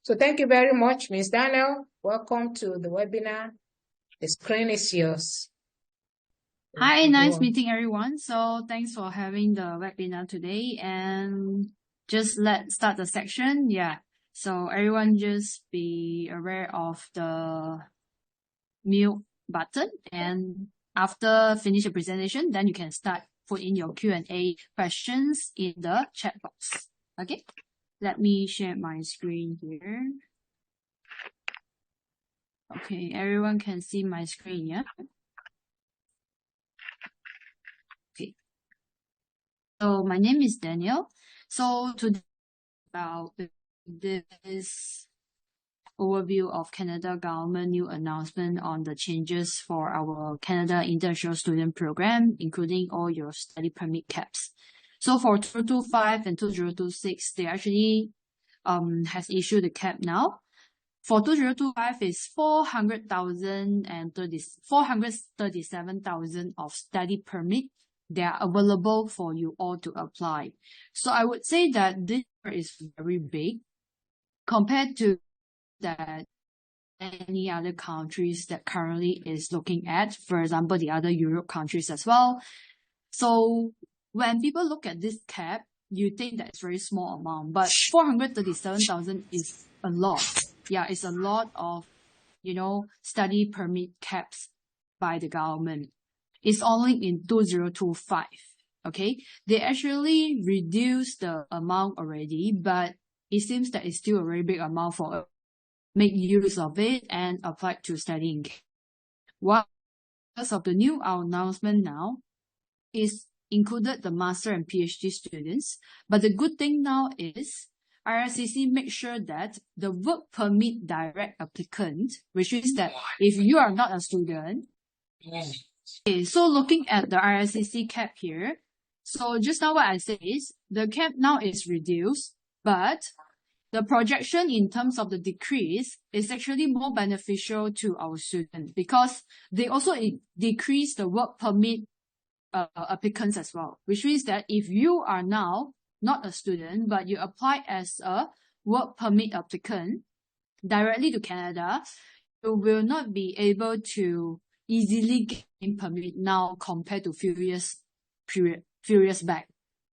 So thank you very much, Ms. Daniel. Welcome to the webinar. The screen is yours. Hi, nice meeting everyone. So thanks for having the webinar today, and just let's start the section. Yeah. So everyone just be aware of the mute button, and after finish the presentation, then you can start put in your Q&A questions in the chat box. Okay. Let me share my screen here. Okay, everyone can see my screen, yeah? Okay. So my name is Daniel. So today about this overview of Canada government new announcement on the changes for our Canada International Student Program, including all your study permit caps. So for 2025 and 2026, they actually has issued the cap now. For 2025 is 437,000 of study permit. They are available for you all to apply. So I would say that this is very big compared to that any other countries that currently is looking at, for example, the other Europe countries as well. So when people look at this cap, you think that it's very small amount, but 437,000 is a lot. Yeah, it's a lot of, study permit caps by the government. It's only in 2025, okay? They actually reduced the amount already, but it seems that it's still a very big amount for make use of it and apply to studying. One of the new announcement now is included the master and PhD students, but the good thing now is IRCC make sure that the work permit direct applicant, which is that if you are not a student, okay, so looking at the IRCC cap here, so just now what I said is the cap now is reduced, but the projection in terms of the decrease is actually more beneficial to our students because they also decrease the work permit applicants as well, which means that if you are now not a student, but you apply as a work permit applicant directly to Canada, you will not be able to easily gain permit now compared to few years back.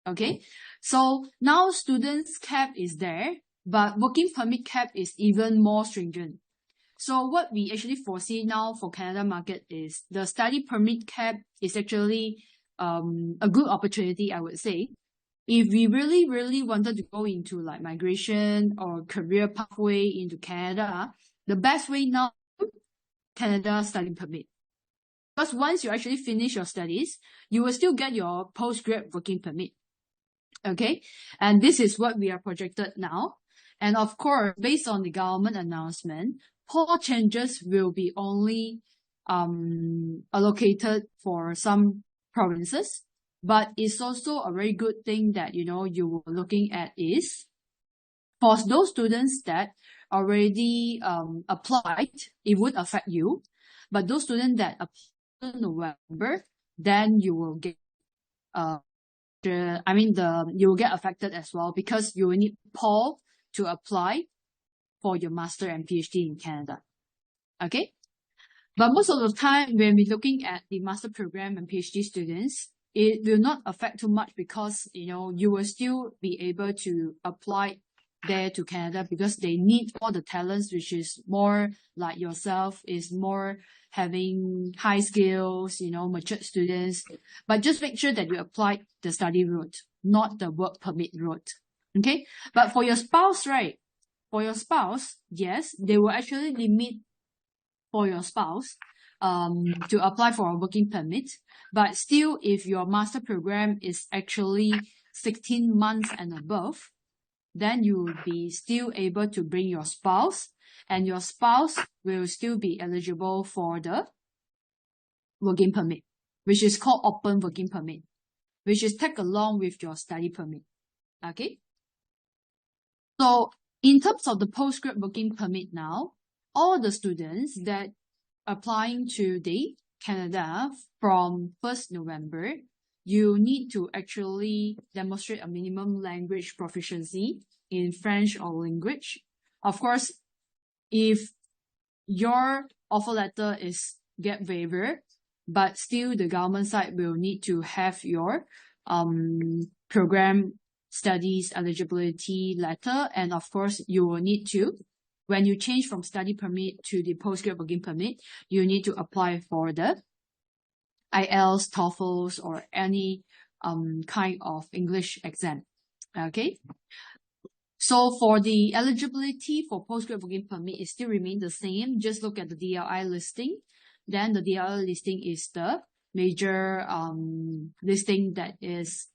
Okay, so now students cap is there, but working permit cap is even more stringent. So what we actually foresee now for Canada market is the study permit cap is actually a good opportunity, I would say. If we really wanted to go into like migration or career pathway into Canada, the best way now, Canada study permit. Because once you actually finish your studies, you will still get your postgrad working permit. Okay, and this is what we are projected now. And of course, based on the government announcement, poll changes will be only allocated for some provinces, but it's also a very good thing that, you were looking at is for those students that already applied, it would affect you. But those students that applied in November, then you will get you will get affected as well because you will need poll to apply for your master and PhD in Canada. Okay, but most of the time when we're looking at the master program and PhD students, it will not affect too much because you will still be able to apply there to Canada because they need all the talents, which is more like yourself, is more having high skills, mature students. But just make sure that you apply the study route, not the work permit route. Okay, but for your spouse, right? For your spouse, yes, they will actually limit for your spouse to apply for a working permit. But still, if your master program is actually 16 months and above, then you will be still able to bring your spouse, and your spouse will still be eligible for the working permit, which is called open working permit, which is tag along with your study permit. Okay. So in terms of the postgrad working permit now, all the students that applying to the Canada from 1st November, you need to actually demonstrate a minimum language proficiency in French or language. Of course, if your offer letter is get waiver, but still the government side will need to have your program studies eligibility letter, and of course you will need to, when you change from study permit to the postgrad working permit, you need to apply for the IELTS, TOEFL, or any kind of English exam. Okay. So for the eligibility for postgrad working permit, it still remains the same. Just look at the DLI listing. Then the DLI listing is the major listing that is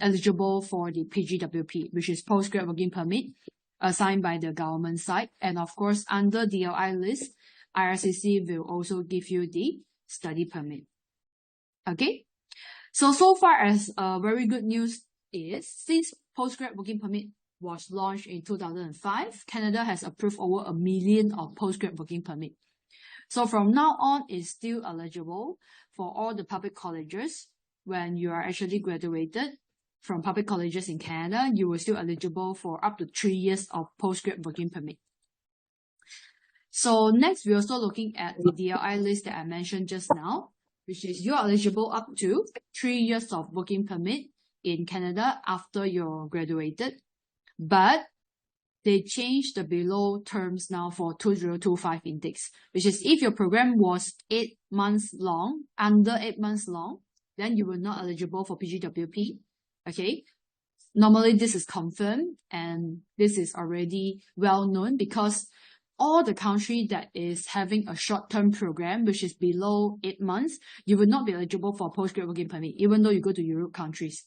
eligible for the PGWP, which is postgrad working permit assigned by the government side. And of course, under DLI list, IRCC will also give you the study permit. Okay. So far as very good news is, since postgrad working permit was launched in 2005, Canada has approved over 1 million of postgrad working permit. So from now on, it's still eligible for all the public colleges. When you are actually graduated from public colleges in Canada, you will still eligible for up to 3 years of postgrad working permit. So next, we're also looking at the DLI list that I mentioned just now, which is you're eligible up to 3 years of working permit in Canada after you're graduated. But they changed the below terms now for 2025 intakes, which is if your program was 8 months long, under 8 months long, then you were not eligible for PGWP. Okay. Normally this is confirmed and this is already well known, because all the country that is having a short-term program, which is below 8 months, you will not be eligible for postgrad working permit, even though you go to Europe countries.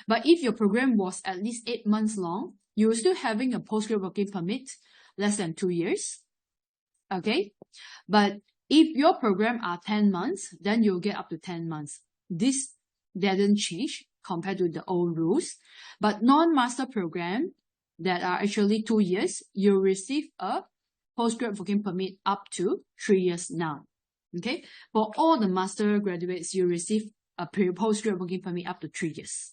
But if your program was at least 8 months long, you're still having a postgrad working permit less than 2 years. Okay. But if your program are 10 months, then you'll get up to 10 months. This doesn't change compared to the old rules. But non-master program that are actually 2 years, you receive a postgrad working permit up to 3 years now. Okay. For all the master graduates, you receive a postgrad working permit up to 3 years.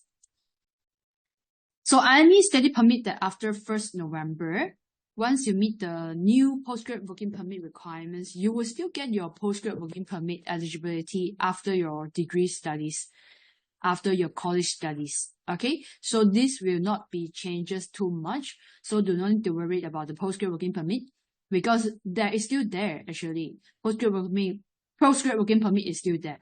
So any study permit that after 1st November, once you meet the new postgrad working permit requirements, you will still get your postgrad working permit eligibility after your degree studies, after your college studies. Okay, so this will not be changes too much. So do not need to worry about the postgrad working permit, because that is still there actually. Postgrad working permit is still there.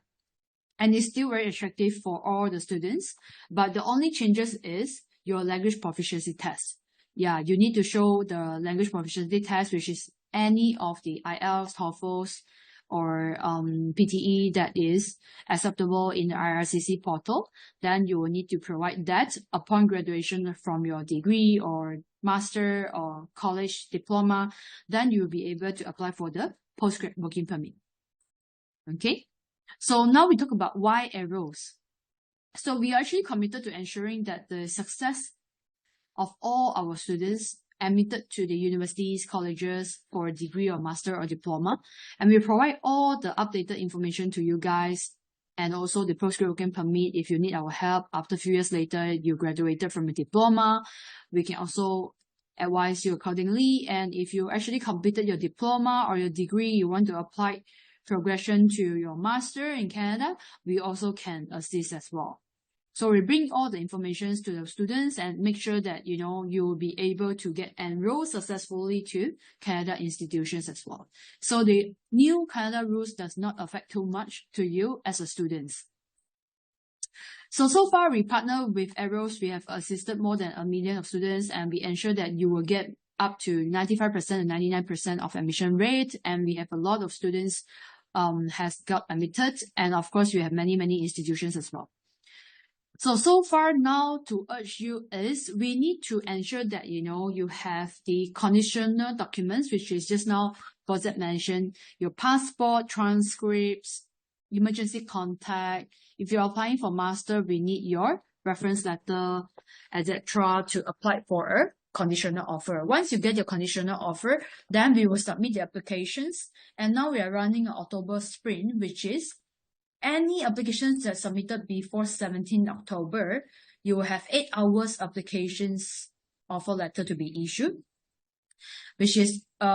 And it's still very attractive for all the students. But the only changes is your language proficiency test. Yeah, you need to show the language proficiency test, which is any of the IELTS, TOEFL, or PTE that is acceptable in the IRCC portal. Then you will need to provide that upon graduation from your degree or master or college diploma. Then you will be able to apply for the postgrad working permit. Okay, so now we talk about why Arrows. So we are actually committed to ensuring that the success of all our students admitted to the universities, colleges for a degree or master or diploma. And we provide all the updated information to you guys, and also the postgrad working permit. If you need our help after a few years later, you graduated from a diploma, we can also advise you accordingly. And if you actually completed your diploma or your degree, you want to apply progression to your master in Canada, we also can assist as well. So we bring all the information to the students and make sure that, you know, you will be able to get enrolled successfully to Canada institutions as well. So the new Canada rules does not affect too much to you as a student. So far we partner with Arrows. We have assisted more than 1 million of students, and we ensure that you will get up to 95% and 99% of admission rate. And we have a lot of students has got admitted. And of course, we have many institutions as well. So far now to urge you is we need to ensure that, you know, you have the conditional documents, which is just now Bozette mentioned, your passport, transcripts, emergency contact. If you're applying for master, we need your reference letter, etc. to apply for a conditional offer. Once you get your conditional offer, then we will submit the applications. And now we are running an October sprint, which is any applications that submitted before 17 October, you will have 8 hours applications offer letter to be issued, which is 8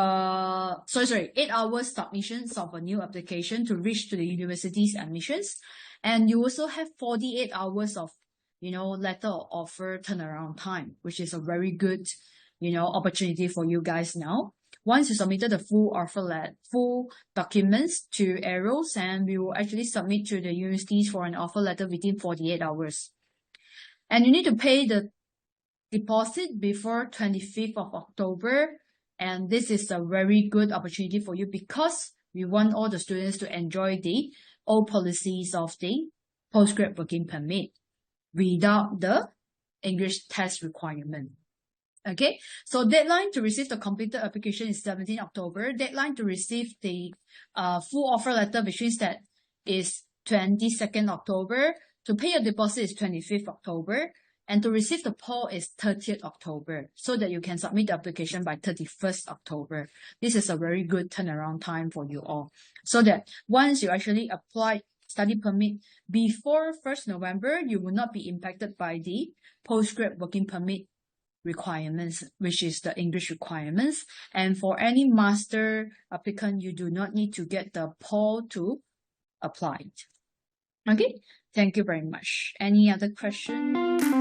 hours submissions of a new application to reach to the university's admissions. And you also have 48 hours of, letter of offer turnaround time, which is a very good, opportunity for you guys now. Once you submitted the full documents to Aeros, and we will actually submit to the universities for an offer letter within 48 hours. And you need to pay the deposit before 25th of October. And this is a very good opportunity for you because we want all the students to enjoy the old policies of the postgrad working permit without the English test requirement. Okay, so deadline to receive the completed application is 17 October. Deadline to receive the full offer letter, which means that is 22nd October. To pay a deposit is 25th October. And to receive the poll is 30th October, so that you can submit the application by 31st October. This is a very good turnaround time for you all. So that once you actually apply study permit before 1st November, you will not be impacted by the postgrad working permit requirements, which is the English requirements. And for any master applicant, you do not need to get the poll to apply it. Okay, thank you very much. Any other questions?